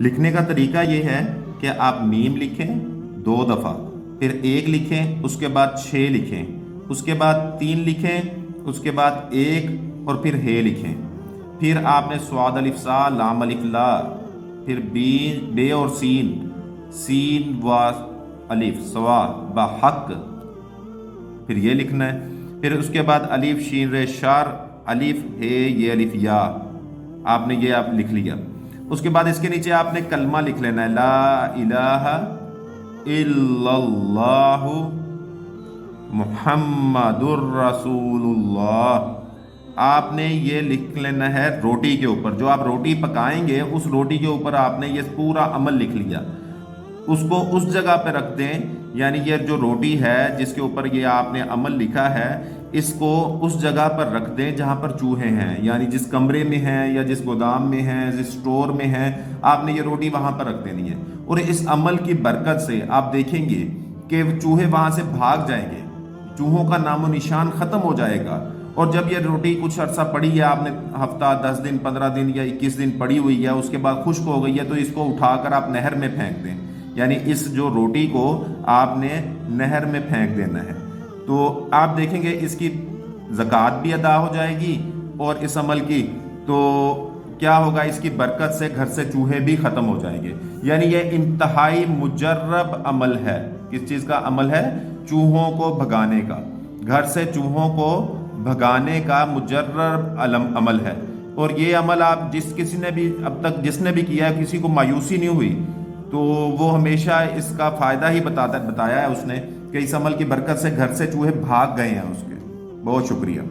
لکھنے کا طریقہ یہ ہے کہ آپ میم لکھیں 2 دفعہ، پھر 1 لکھیں، اس کے بعد 6 لکھیں، اس کے بعد 3 لکھیں، اس کے بعد 1 اور پھر ہے لکھیں۔ پھر آپ نے صاد الف سا لام الف لا، پھر بے اور سین و الف سوا بحق، پھر یہ لکھنا ہے۔ پھر اس کے بعد الف شین ر شار الف ہے یہ الف یا، آپ نے یہ آپ لکھ لیا۔ اس کے بعد اس کے نیچے آپ نے کلمہ لکھ لینا ہے، لا الہ الا اللہ محمد الرسول اللہ۔ آپ نے یہ لکھ لینا ہے روٹی کے اوپر، جو آپ روٹی پکائیں گے اس روٹی کے اوپر آپ نے یہ پورا عمل لکھ لیا، اس کو اس جگہ پہ رکھ دیں، یعنی یہ جو روٹی ہے جس کے اوپر یہ آپ نے عمل لکھا ہے اس کو اس جگہ پر رکھ دیں جہاں پر چوہے ہیں، یعنی جس کمرے میں ہیں یا جس گودام میں ہیں، جس سٹور میں ہیں، آپ نے یہ روٹی وہاں پر رکھ دینی ہے۔ اور اس عمل کی برکت سے آپ دیکھیں گے کہ چوہے وہاں سے بھاگ جائیں گے، چوہوں کا نام و نشان ختم ہو جائے گا۔ اور جب یہ روٹی کچھ عرصہ پڑی ہے، آپ نے ہفتہ 10 دن 15 دن یا 21 دن پڑی ہوئی ہے، اس کے بعد خشک ہو گئی ہے، تو اس کو اٹھا کر آپ نہر میں پھینک دیں، یعنی اس جو روٹی کو آپ نے نہر میں پھینک دینا ہے۔ تو آپ دیکھیں گے اس کی زکوٰۃ بھی ادا ہو جائے گی، اور اس عمل کی تو کیا ہوگا، اس کی برکت سے گھر سے چوہے بھی ختم ہو جائیں گے۔ یعنی یہ انتہائی مجرب عمل ہے۔ کس چیز کا عمل ہے؟ چوہوں کو بھگانے کا، گھر سے چوہوں کو بھگانے کا مجرب عمل ہے۔ اور یہ عمل آپ کسی نے بھی اب تک جس نے بھی کیا ہے، کسی کو مایوسی نہیں ہوئی، تو وہ ہمیشہ اس کا فائدہ ہی بتایا ہے اس نے کہ اس عمل کی برکت سے گھر سے چوہے بھاگ گئے ہیں اس کے۔ بہت شکریہ۔